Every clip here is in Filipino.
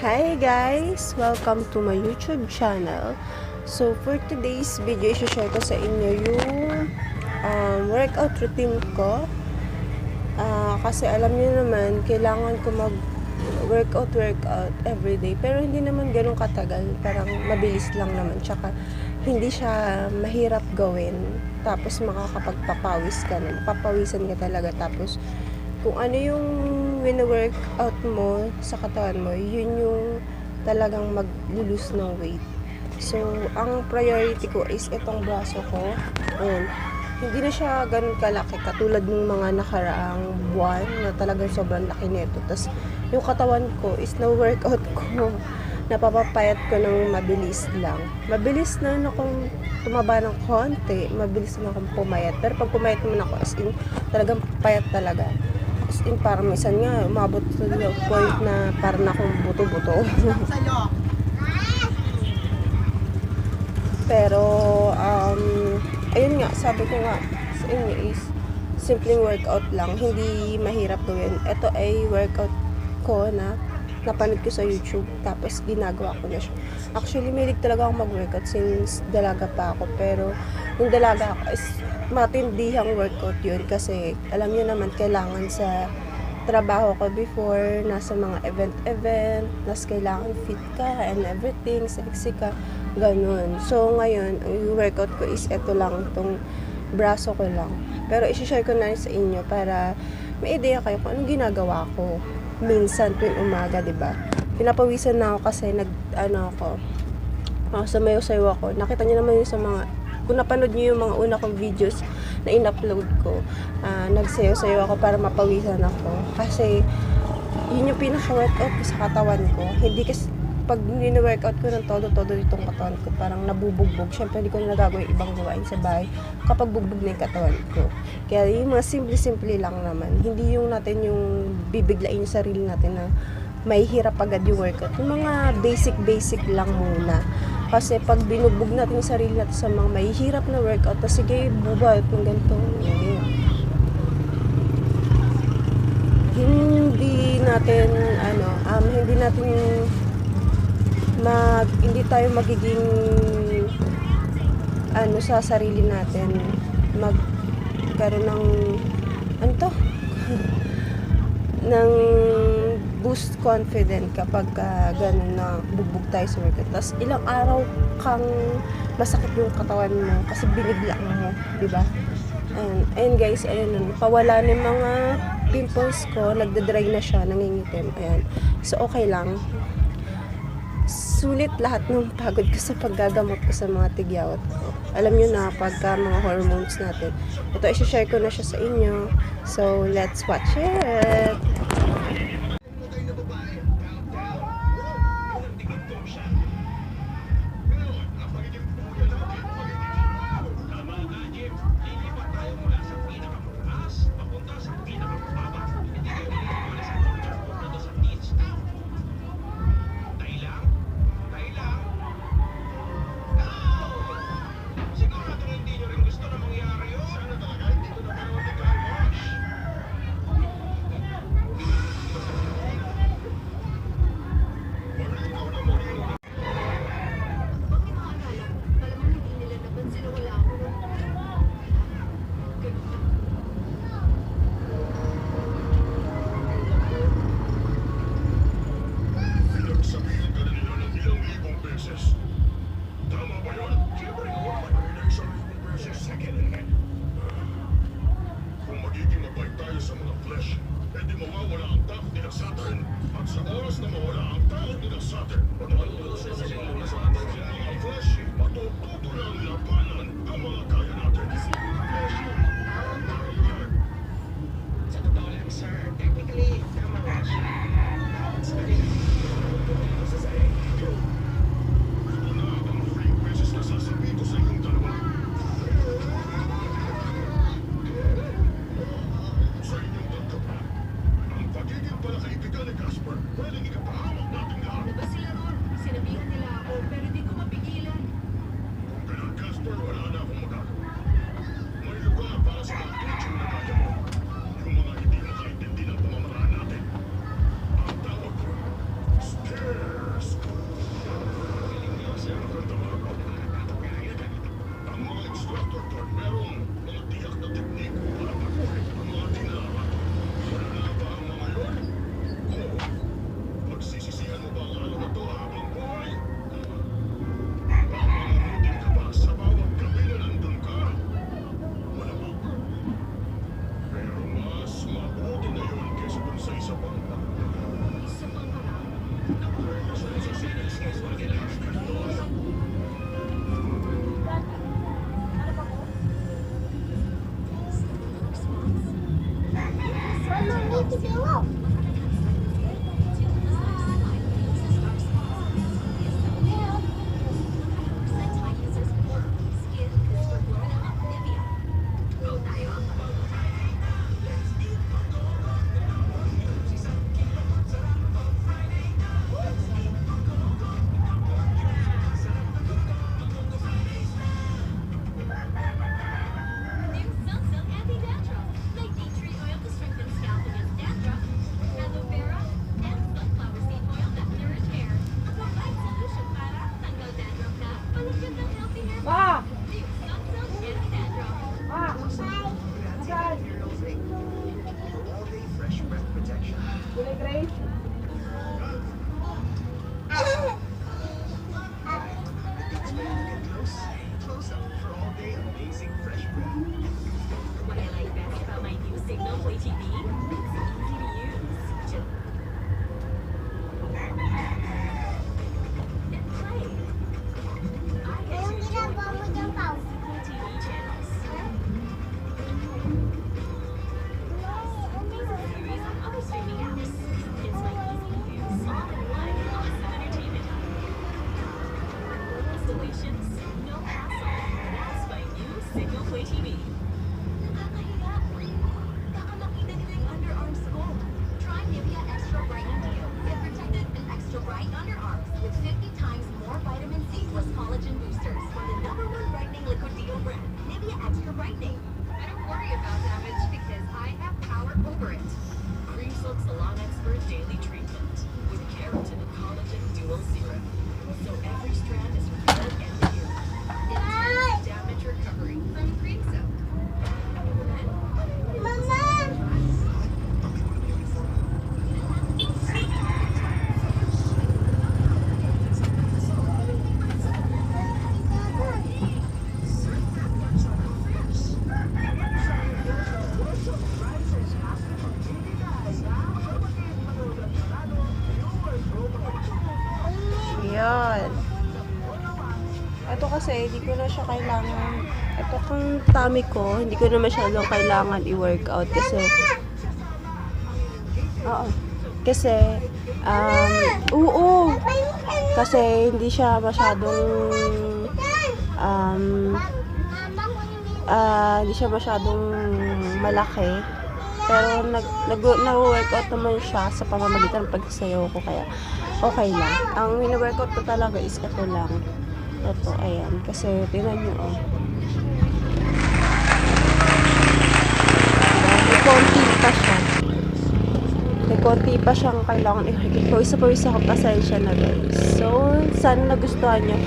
Hi guys! Welcome to my YouTube channel. So for today's video, i-share ko sa inyo yung workout routine ko. Kasi alam niyo naman, kailangan ko mag-workout everyday. Pero hindi naman ganun katagal. Parang mabilis lang naman. Tsaka hindi siya mahirap gawin. Tapos makakapagpapawis ka na. Papawisan ka talaga. Tapos kung ano yung wino-workout mo sa katawan mo, yun yung talagang mag-lose ng weight. So, ang priority ko is itong braso ko. Ayan. Hindi na siya ganun kalaki katulad ng mga nakaraang buwan na talagang sobrang laki nito. Tapos, yung katawan ko is na-workout ko. Napapapayat ko ng mabilis lang. Mabilis na akong tumaba ng konti. Mabilis na akong pumayat. Pero pag pumayat naman ako, as in, talagang payat talaga. Parang minsan nga umabot sa point na parang akong buto-buto. Pero ayun nga, sabi ko nga sa inyo is simpleng workout lang, hindi mahirap gawin. Ito ay workout ko na napanood ko sa YouTube, tapos ginagawa ko na siya. Actually, mahilig talaga ako mag-workout since dalaga pa ako, pero yung dalaga ako is matindihang workout yun kasi alam niyo naman, kailangan sa trabaho ko before, nasa mga event, nas kailangan fit ka and everything, sexy ka, ganun. So ngayon, yung workout ko is ito lang, itong braso ko lang. Pero isi-share ko na sa inyo para may idea kayo kung anong ginagawa ko minsan tuwing umaga, diba? Pinapawisan na ako kasi sumayaw-sayaw ako. Nakita niyo naman yun sa mga, kung napanood niyo yung mga una kong videos na in-upload ko, nagsayaw-sayaw ako para mapawisan ako. Kasi yun yung pinaka-workout ko sa katawan ko. Hindi kasi pag nini-workout ko ng todo-todo itong katawan ko, parang nabubugbog. Siyempre, hindi ko na nagagawin ibang gawain sa bahay kapag bugbog na yung katawan ko. Kaya yung mga simple-simple lang naman. Hindi yung natin yung bibiglain yung sarili natin na may hirap agad yung workout. Yung mga basic lang muna. Kasi pag binugbog natin yung sarili natin sa mga may hirap na workout, tapos sige, bubat yung ganito. Hindi natin hindi tayo magiging sa sarili natin magkaroon ng ng boost confident kapag ganun na bugbog tayo sa workout. Tapos ilang araw kang masakit yung katawan mo kasi binigla mo, diba? Ayun guys, ayun, pawala ng mga pimples ko, nagda-dry na siya, nangingitim. Ayan. So okay lang. Sulit lahat ng pagod ko sa paggagamot ko sa mga tigyawat ko. Alam nyo na, pagka mga hormones natin. Ito, i-share ko na siya sa inyo. So, let's watch it! What I like best about my new Signal Play TV? It's easy to use. Just and play. I get to enjoy all the Signal TV channels. These are series on other streaming apps. It's my easy-to-use, all-in-one, awesome entertainment hub. Installations, no hassle. That's my new Signal Play TV. Nakakakita nila yung underarms ko. Try Nivea Extra Brightening Deo. Get protected and extra bright underarms with 50 times more vitamin C plus collagen boosters from the #1 brightening liquid deo brand, Nivea Extra Brightening. I don't worry about damage because I have power over it. Cream Silk Salon Expert Daily Treatment with keratin and collagen dual serum. So every strand is real and pure. Intense damage recovery from Cream Silk. Yan. Ito kasi, hindi ko na siya kailangan, ito kung tummy ko, hindi ko na masyadong kailangan i-workout kasi, kasi, kasi hindi siya masyadong, hindi siya masyadong malaki. Pero nag-workout naman siya sa pamamagitan ng pagsasayaw ko, kaya okay lang. Ang wini-workout ko talaga is ito lang. Ito, ayan. Kasi, tingnan nyo, oh. May konti pa siya. May konti pa siyang kailangan i-workout. Pawisa-pawisa ako, pasensya na guys. So, sana nagustuhan nyo.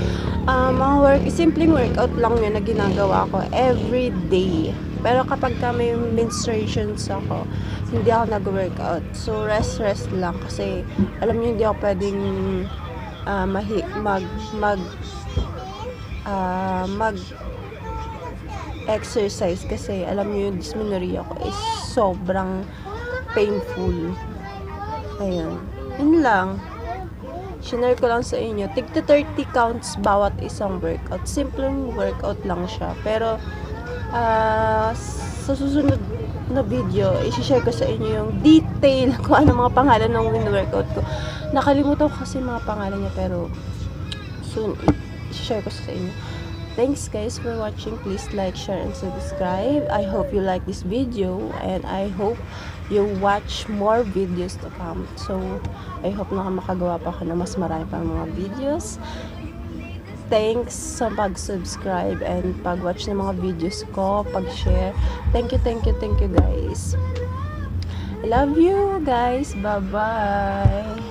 Mga simpleng workout lang yun na ginagawa ko every day. Pero kapag may menstruations ako, hindi ako nag-workout. So, rest lang. Kasi, alam niyo, hindi ako pwedeng mag-exercise. Kasi, alam niyo, yung dysmenorrhea ko is sobrang painful. Ayun. Yun lang. Shinare ko lang sa inyo. Tig to 30 counts bawat isang workout. Simpleng workout lang siya. Pero, sa susunod na video, i-share ko sa inyo yung detail kung ano mga pangalan ng win-workout ko. Nakalimutan ko kasi mga pangalan niya, pero soon i-share ko sa inyo. Thanks guys for watching. Please like, share, and subscribe. I hope you like this video, and I hope you watch more videos to come. So, I hope na makagawa pa ako na mas marami pang mga videos. Thanks sa pag-subscribe and pag-watch ng mga videos ko, pag-share. Thank you guys. I love you guys. Bye-bye.